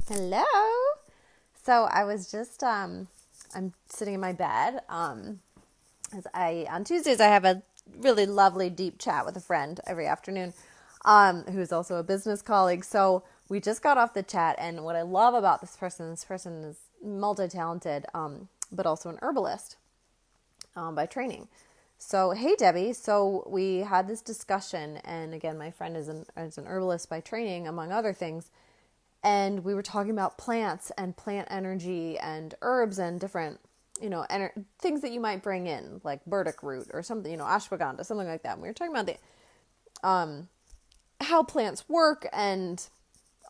Hello. So I was just I'm sitting in my bed. As I on Tuesdays I have a really lovely deep chat with a friend every afternoon, who's also a business colleague. So we just got off the chat, and what I love about this person is multi-talented, but also an herbalist, by training. So, hey, Debbie. So we had this discussion, and again, my friend is an herbalist by training, among other things. And we were talking about plants and plant energy and herbs and different, things that you might bring in, like burdock root or something, ashwagandha, something like that. And we were talking about how plants work and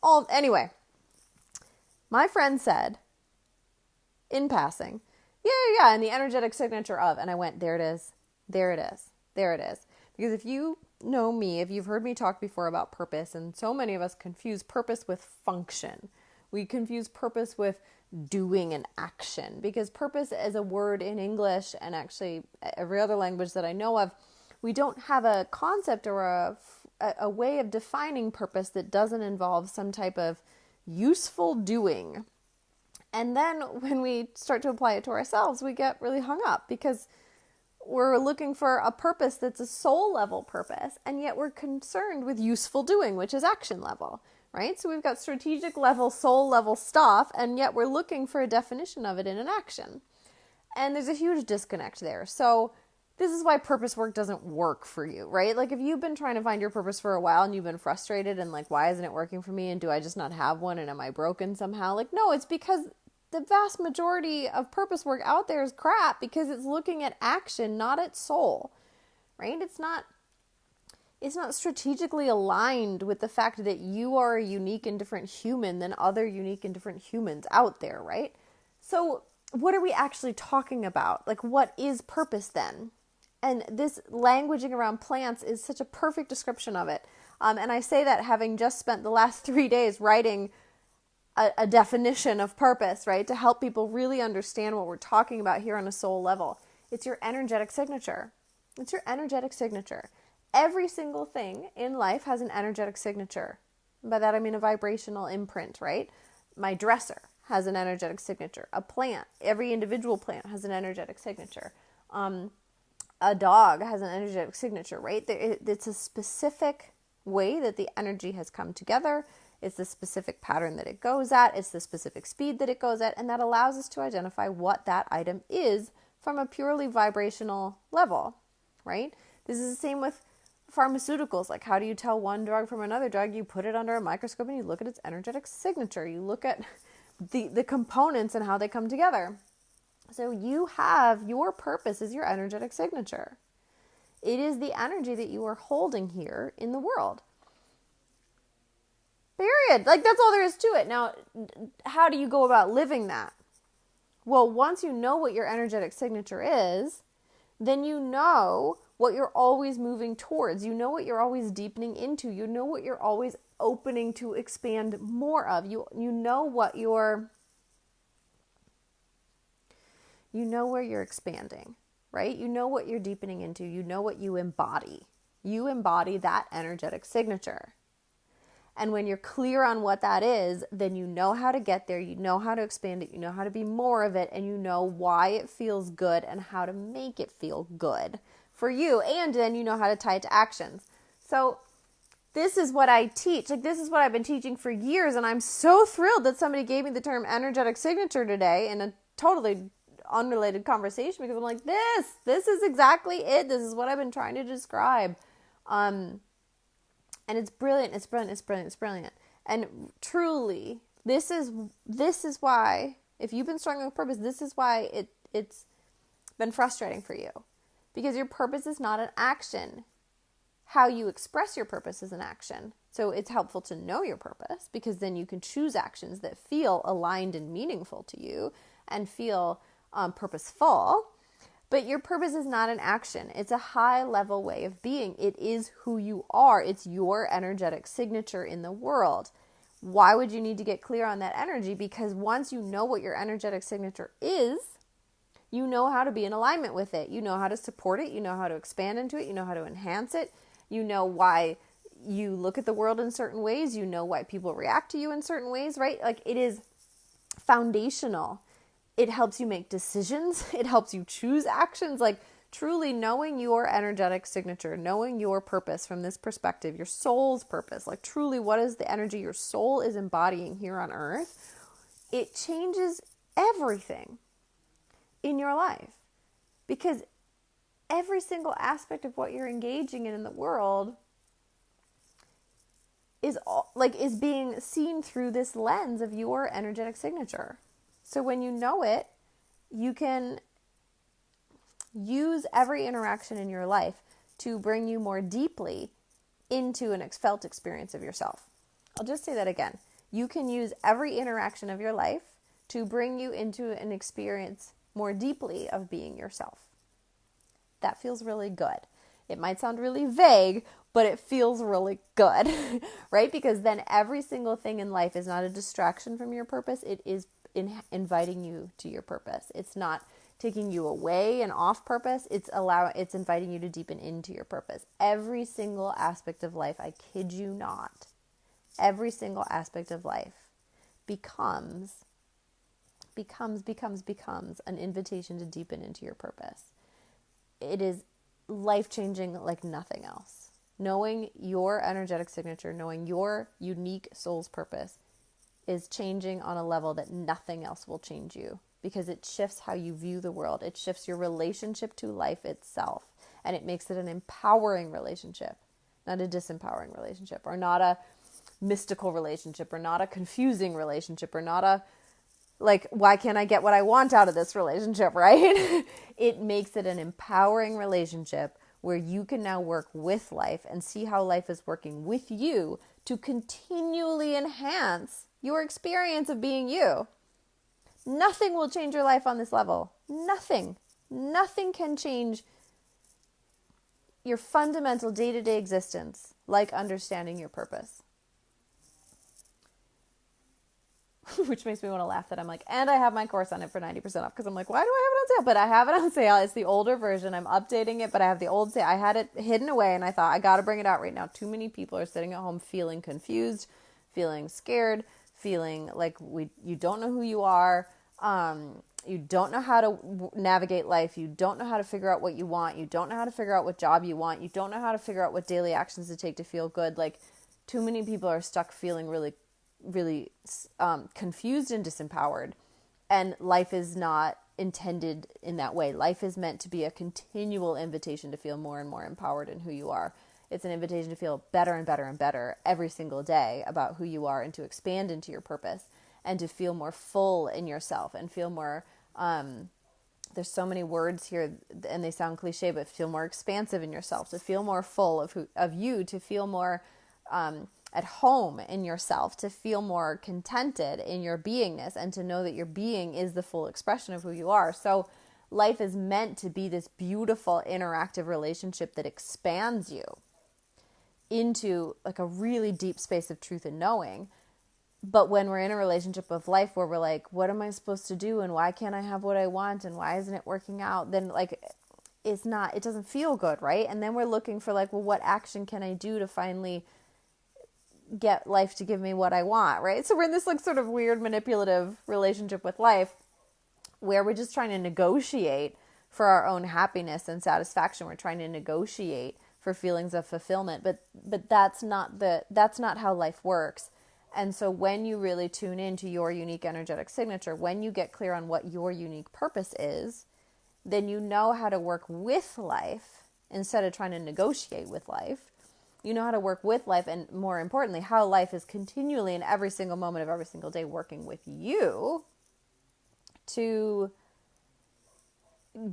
all. Anyway, my friend said, in passing, yeah, and the energetic signature of, and I went, there it is, there it is, there it is. Because if you know me, if you've heard me talk before about purpose, and so many of us confuse purpose with function. We confuse purpose with doing an action, because purpose is a word in English, and actually every other language that I know of, we don't have a concept or a way of defining purpose that doesn't involve some type of useful doing. And then when we start to apply it to ourselves, we get really hung up, because we're looking for a purpose that's a soul level purpose, and yet we're concerned with useful doing, which is action level, right? So we've got strategic level, soul level stuff, and yet we're looking for a definition of it in an action. And there's a huge disconnect there. So this is why purpose work doesn't work for you, right? Like, if you've been trying to find your purpose for a while and you've been frustrated and like, why isn't it working for me? And do I just not have one? And am I broken somehow? Like, no, it's because the vast majority of purpose work out there is crap, because it's looking at action, not at soul, right? It's not strategically aligned with the fact that you are a unique and different human than other unique and different humans out there, right? So what are we actually talking about? Like, what is purpose then? And this languaging around plants is such a perfect description of it. And I say that having just spent the last 3 days writing a definition of purpose, right? To help people really understand what we're talking about here on a soul level. It's your energetic signature. It's your energetic signature. Every single thing in life has an energetic signature. By that I mean a vibrational imprint, right? My dresser has an energetic signature. A plant, every individual plant has an energetic signature. A dog has an energetic signature, right? It's a specific way that the energy has come together. It's the specific pattern that it goes at. It's the specific speed that it goes at. And that allows us to identify what that item is from a purely vibrational level, right? This is the same with pharmaceuticals. Like, how do you tell one drug from another drug? You put it under a microscope and you look at its energetic signature. You look at the components and how they come together. So you have, your purpose is your energetic signature. It is the energy that you are holding here in the world. Period. Like, that's all there is to it. Now, how do you go about living that? Well, once you know what your energetic signature is, then you know what you're always moving towards. You know what you're always deepening into. You know what you're always opening to expand more of. You know what you know where you're expanding, right? You know what you're deepening into. You know what you embody. You embody that energetic signature. And when you're clear on what that is, then you know how to get there, you know how to expand it, you know how to be more of it, and you know why it feels good and how to make it feel good for you. And then you know how to tie it to actions. So this is what I teach. Like, this is what I've been teaching for years, and I'm so thrilled that somebody gave me the term energetic signature today in a totally unrelated conversation, because I'm like, this is exactly it. This is what I've been trying to describe. And it's brilliant, it's brilliant, it's brilliant, it's brilliant. And truly, this is why, if you've been struggling with purpose, this is why it's been frustrating for you. Because your purpose is not an action. How you express your purpose is an action. So it's helpful to know your purpose, because then you can choose actions that feel aligned and meaningful to you and feel purposeful. But your purpose is not an action. It's a high level way of being. It is who you are. It's your energetic signature in the world. Why would you need to get clear on that energy? Because once you know what your energetic signature is, you know how to be in alignment with it. You know how to support it. You know how to expand into it. You know how to enhance it. You know why you look at the world in certain ways, you know why people react to you in certain ways, right? Like, it is foundational. It helps you make decisions. It helps you choose actions. Like, truly knowing your energetic signature, knowing your purpose from this perspective, your soul's purpose, like truly what is the energy your soul is embodying here on earth, it changes everything in your life. Because every single aspect of what you're engaging in the world is being seen through this lens of your energetic signature. So when you know it, you can use every interaction in your life to bring you more deeply into an felt experience of yourself. I'll just say that again. You can use every interaction of your life to bring you into an experience more deeply of being yourself. That feels really good. It might sound really vague, but it feels really good, right? Because then every single thing in life is not a distraction from your purpose. It is inviting you to your purpose. It's not taking you away and off purpose. It's inviting you to deepen into your purpose. Every single aspect of life, I kid you not, every single aspect of life becomes an invitation to deepen into your purpose. It is life-changing like nothing else. Knowing your energetic signature, knowing your unique soul's purpose is changing on a level that nothing else will change you, because it shifts how you view the world. It shifts your relationship to life itself, and it makes it an empowering relationship, not a disempowering relationship, or not a mystical relationship, or not a confusing relationship, or not a like, why can't I get what I want out of this relationship, right? It makes it an empowering relationship where you can now work with life and see how life is working with you to continually enhance your experience of being you. Nothing will change your life on this level. Nothing. Nothing can change your fundamental day-to-day existence like understanding your purpose. Which makes me want to laugh that I'm like, and I have my course on it for 90% off, because I'm like, why do I have it on sale? But I have it on sale. It's the older version. I'm updating it, but I have the old sale. I had it hidden away, and I thought, I got to bring it out right now. Too many people are sitting at home feeling confused, feeling scared, feeling like you don't know who you are. You don't know how to navigate life. You don't know how to figure out what you want. You don't know how to figure out what job you want. You don't know how to figure out what daily actions to take to feel good. Like, too many people are stuck feeling really confused and disempowered, and life is not intended in that way. Life is meant to be a continual invitation to feel more and more empowered in who you are. It's an invitation to feel better and better and better every single day about who you are, and to expand into your purpose, and to feel more full in yourself, and feel more there's so many words here and they sound cliche, but feel more expansive in yourself, to feel more full of you, to feel more at home in yourself, to feel more contented in your beingness, and to know that your being is the full expression of who you are. So life is meant to be this beautiful interactive relationship that expands you into like a really deep space of truth and knowing. But when we're in a relationship of life where we're like, what am I supposed to do, and why can't I have what I want, and why isn't it working out, then like it doesn't feel good, right? And then we're looking for like, well, what action can I do to finally get life to give me what I want, right? So we're in this like sort of weird manipulative relationship with life where we're just trying to negotiate for our own happiness and satisfaction. We're trying to negotiate for feelings of fulfillment, but that's not how life works. And so when you really tune into your unique energetic signature, when you get clear on what your unique purpose is, then you know how to work with life instead of trying to negotiate with life. You know how to work with life, and more importantly, how life is continually in every single moment of every single day working with you to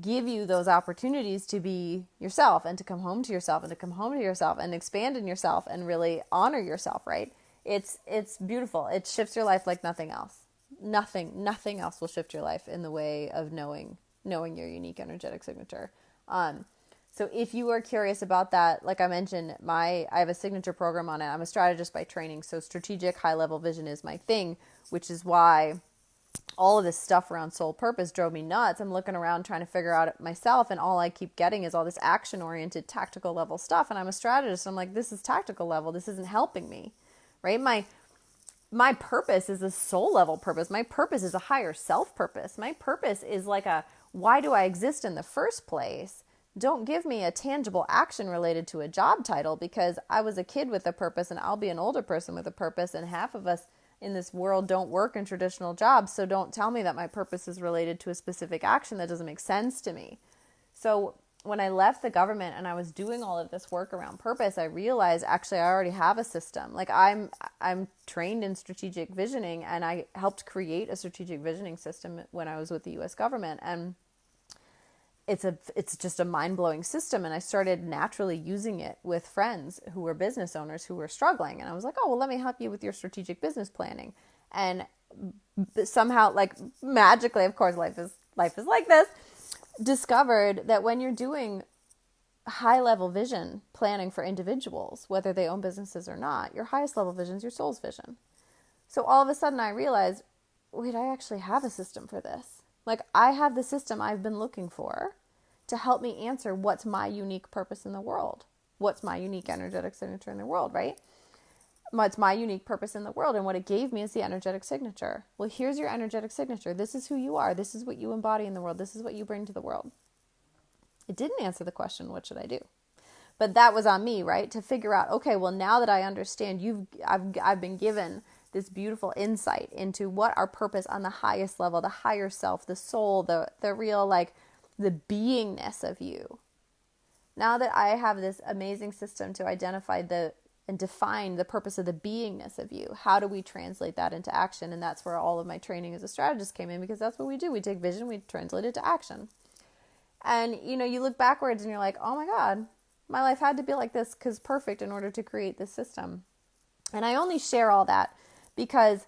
give you those opportunities to be yourself, and to come home to yourself, and to come home to yourself, and expand in yourself, and really honor yourself, right? It's beautiful. It shifts your life like nothing else. Nothing else will shift your life in the way of knowing your unique energetic signature. So if you are curious about that, like I mentioned, I have a signature program on it. I'm a strategist by training, so strategic high-level vision is my thing, which is why all of this stuff around soul purpose drove me nuts. I'm looking around trying to figure out it myself, and all I keep getting is all this action oriented tactical level stuff. And I'm a strategist. I'm like, this is tactical level. This isn't helping me, right? My purpose is a soul level purpose. My purpose is a higher self purpose. My purpose is like a, why do I exist in the first place? Don't give me a tangible action related to a job title, because I was a kid with a purpose and I'll be an older person with a purpose, and half of us in this world don't work in traditional jobs. So don't tell me that my purpose is related to a specific action. That doesn't make sense to me. So when I left the government and I was doing all of this work around purpose, I realized actually I already have a system. Like I'm trained in strategic visioning, and I helped create a strategic visioning system when I was with the US government. And it's just a mind-blowing system, and I started naturally using it with friends who were business owners who were struggling, and I was like, oh, well, let me help you with your strategic business planning. And somehow, like magically, of course, life is like this, discovered that when you're doing high-level vision planning for individuals, whether they own businesses or not, your highest level vision is your soul's vision. So all of a sudden I realized, wait, I actually have a system for this. Like, I have the system I've been looking for to help me answer what's my unique purpose in the world. What's my unique energetic signature in the world, right? What's my unique purpose in the world? And what it gave me is the energetic signature. Well, here's your energetic signature. This is who you are. This is what you embody in the world. This is what you bring to the world. It didn't answer the question, what should I do? But that was on me, right? To figure out, okay, well, now that I understand, I've been given this beautiful insight into what our purpose on the highest level, the higher self, the soul, the real, like, the beingness of you. Now that I have this amazing system to identify and define the purpose of the beingness of you, how do we translate that into action? And that's where all of my training as a strategist came in, because that's what we do. We take vision, we translate it to action. And, you look backwards and you're like, oh my God, my life had to be like this because perfect in order to create this system. And I only share all that because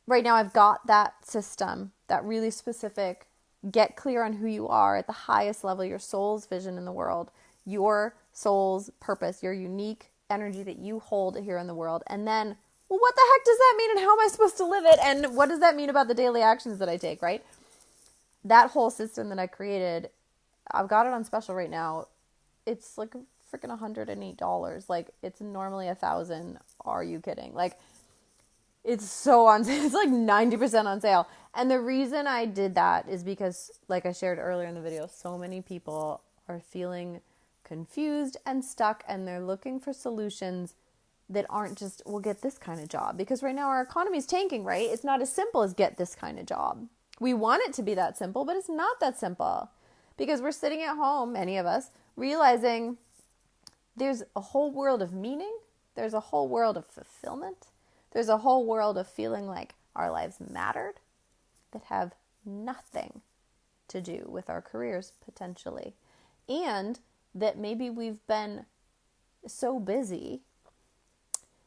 right now I've got that system, that really specific, get clear on who you are at the highest level, your soul's vision in the world, your soul's purpose, your unique energy that you hold here in the world. And then, well, what the heck does that mean, and how am I supposed to live it? And what does that mean about the daily actions that I take, right? That whole system that I created, I've got it on special right now. It's like freaking $108. Like, it's normally $1,000. Are you kidding? Like, it's so on sale. It's like 90% on sale. And the reason I did that is because, like I shared earlier in the video, so many people are feeling confused and stuck, and they're looking for solutions that aren't just, well, get this kind of job. Because right now our economy is tanking, right? It's not as simple as get this kind of job. We want it to be that simple, but it's not that simple. Because we're sitting at home, many of us, realizing there's a whole world of meaning. There's a whole world of fulfillment. There's a whole world of feeling like our lives mattered that have nothing to do with our careers, potentially. And that maybe we've been so busy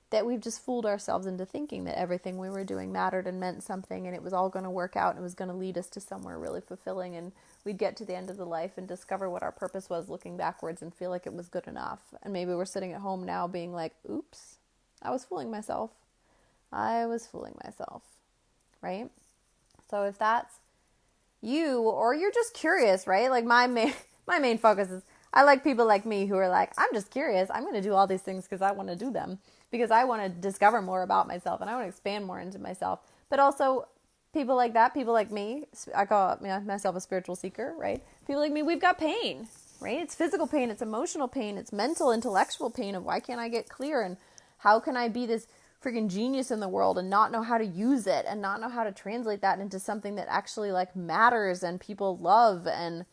that we've just fooled ourselves into thinking that everything we were doing mattered and meant something, and it was all going to work out and it was going to lead us to somewhere really fulfilling, and we'd get to the end of the life and discover what our purpose was looking backwards and feel like it was good enough. And maybe we're sitting at home now being like, oops, I was fooling myself, right? So if that's you, or you're just curious, right? Like my main focus is, I like people like me who are like, I'm just curious. I'm going to do all these things because I want to do them, because I want to discover more about myself and I want to expand more into myself. But also people like that, people like me, I call myself a spiritual seeker, right? People like me, we've got pain, right? It's physical pain, it's emotional pain, it's mental, intellectual pain of why can't I get clear, and how can I be this freaking genius in the world and not know how to use it and not know how to translate that into something that actually like matters and people love, and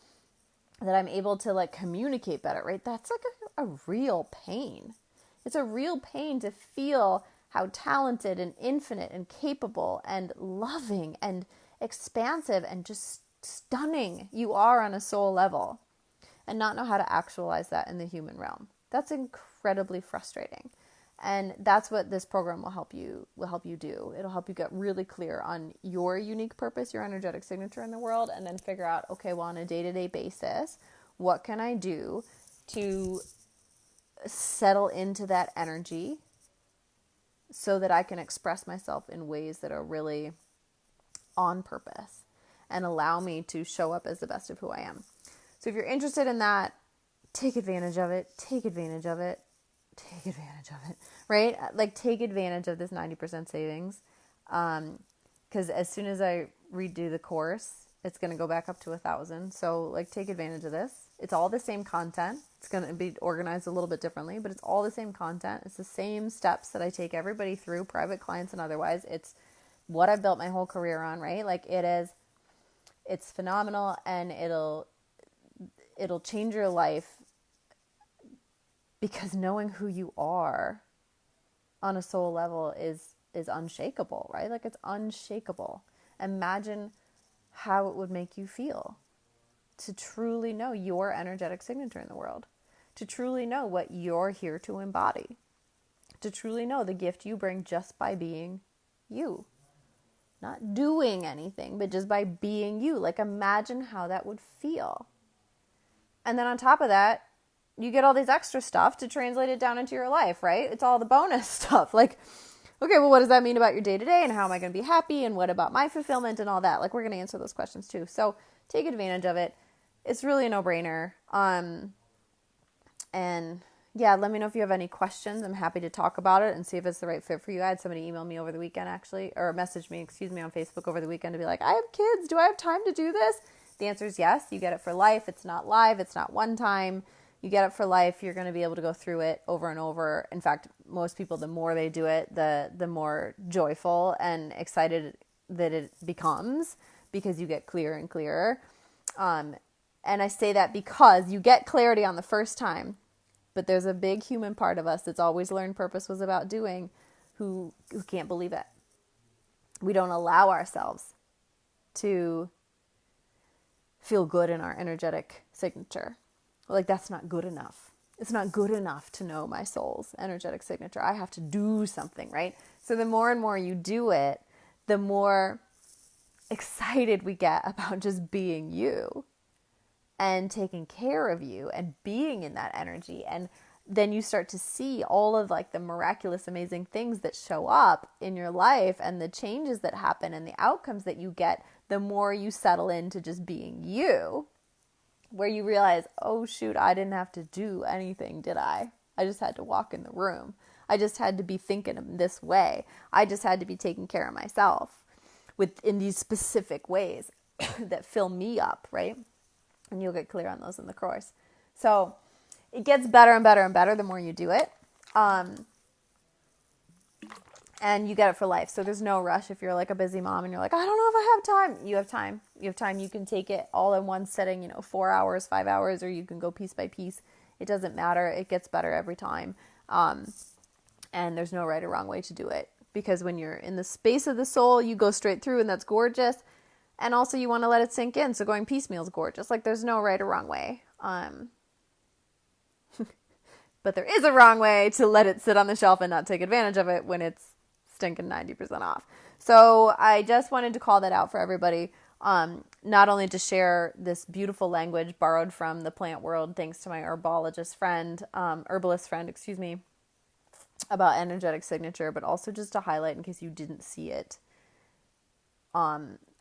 that I'm able to like communicate better, right? That's like a real pain. It's a real pain to feel how talented and infinite and capable and loving and expansive and just stunning you are on a soul level, and not know how to actualize that in the human realm. That's incredibly frustrating. And that's what this program will help you do. It'll help you get really clear on your unique purpose, your energetic signature in the world, and then figure out, okay, well, on a day-to-day basis, what can I do to settle into that energy so that I can express myself in ways that are really on purpose and allow me to show up as the best of who I am. So if you're interested in that, take advantage of it, take advantage of it, take advantage of it, right? Like take advantage of this 90% savings. Because as soon as I redo the course, it's going to go back up to 1,000. So like take advantage of this. It's all the same content. It's going to be organized a little bit differently, but it's all the same content. It's the same steps that I take everybody through, private clients and otherwise. It's what I've built my whole career on, right? Like it's phenomenal, and it'll change your life, because knowing who you are on a soul level is unshakable, right? Like it's unshakable. Imagine how it would make you feel to truly know your energetic signature in the world, to truly know what you're here to embody, to truly know the gift you bring just by being you, not doing anything, but just by being you. Like imagine how that would feel. And then on top of that, you get all these extra stuff to translate it down into your life, right? It's all the bonus stuff. Like, okay, well, what does that mean about your day-to-day, and how am I going to be happy, and what about my fulfillment and all that? Like, we're going to answer those questions too. So take advantage of it. It's really a no-brainer. And yeah, let me know if you have any questions. I'm happy to talk about it and see if it's the right fit for you. I had somebody email me over the weekend, actually, or message me, on Facebook over the weekend to be like, I have kids. Do I have time to do this? The answer is yes. You get it for life. It's not live. It's not one time. You get it for life. You're going to be able to go through it over and over. In fact, most people, the more they do it, the more joyful and excited that it becomes, because you get clearer and clearer. And I say that because you get clarity on the first time, but there's a big human part of us that's always learned purpose was about doing who can't believe it. We don't allow ourselves to feel good in our energetic signature. Like, that's not good enough. It's not good enough to know my soul's energetic signature. I have to do something, right? So the more and more you do it, the more excited we get about just being you and taking care of you and being in that energy. And then you start to see all of like the miraculous, amazing things that show up in your life and the changes that happen and the outcomes that you get the more you settle into just being you, where you realize, oh shoot, I didn't have to do anything, did I? I just had to walk in the room. I just had to be thinking of this way. I just had to be taking care of myself in these specific ways that fill me up, right? And you'll get clear on those in the course. So it gets better and better and better the more you do it. And you get it for life. So there's no rush if you're like a busy mom and you're like, I don't know if I have time. You have time. You have time. You can take it all in one sitting, 4 hours, 5 hours, or you can go piece by piece. It doesn't matter. It gets better every time. And there's no right or wrong way to do it. Because when you're in the space of the soul, you go straight through, and that's gorgeous. And also you want to let it sink in. So going piecemeal is gorgeous. Like there's no right or wrong way. But there is a wrong way to let it sit on the shelf and not take advantage of it when it's stinking 90% off. So I just wanted to call that out for everybody. Not only to share this beautiful language borrowed from the plant world, thanks to my herbalist friend, about energetic signature, but also just to highlight, in case you didn't see it,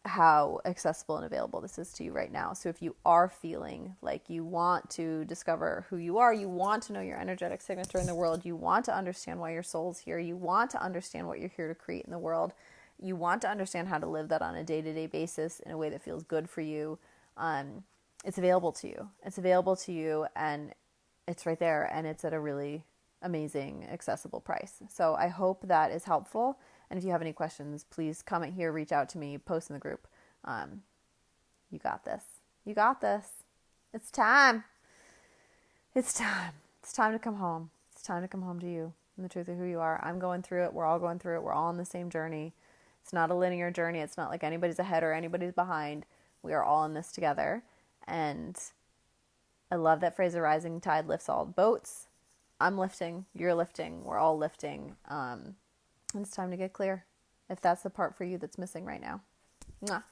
how accessible and available this is to you right now. So if you are feeling like you want to discover who you are, you want to know your energetic signature in the world, you want to understand why your soul's here, you want to understand what you're here to create in the world, you want to understand how to live that on a day-to-day basis in a way that feels good for you, it's available to you. It's available to you, and it's right there, and it's at a really amazing, accessible price. So I hope that is helpful. And if you have any questions, please comment here, reach out to me, post in the group. You got this. You got this. It's time. It's time. It's time to come home. It's time to come home to you and the truth of who you are. I'm going through it. We're all going through it. We're all on the same journey. It's not a linear journey. It's not like anybody's ahead or anybody's behind. We are all in this together. And I love that phrase, a rising tide lifts all boats. I'm lifting. You're lifting. We're all lifting. And it's time to get clear if that's the part for you that's missing right now. Mwah.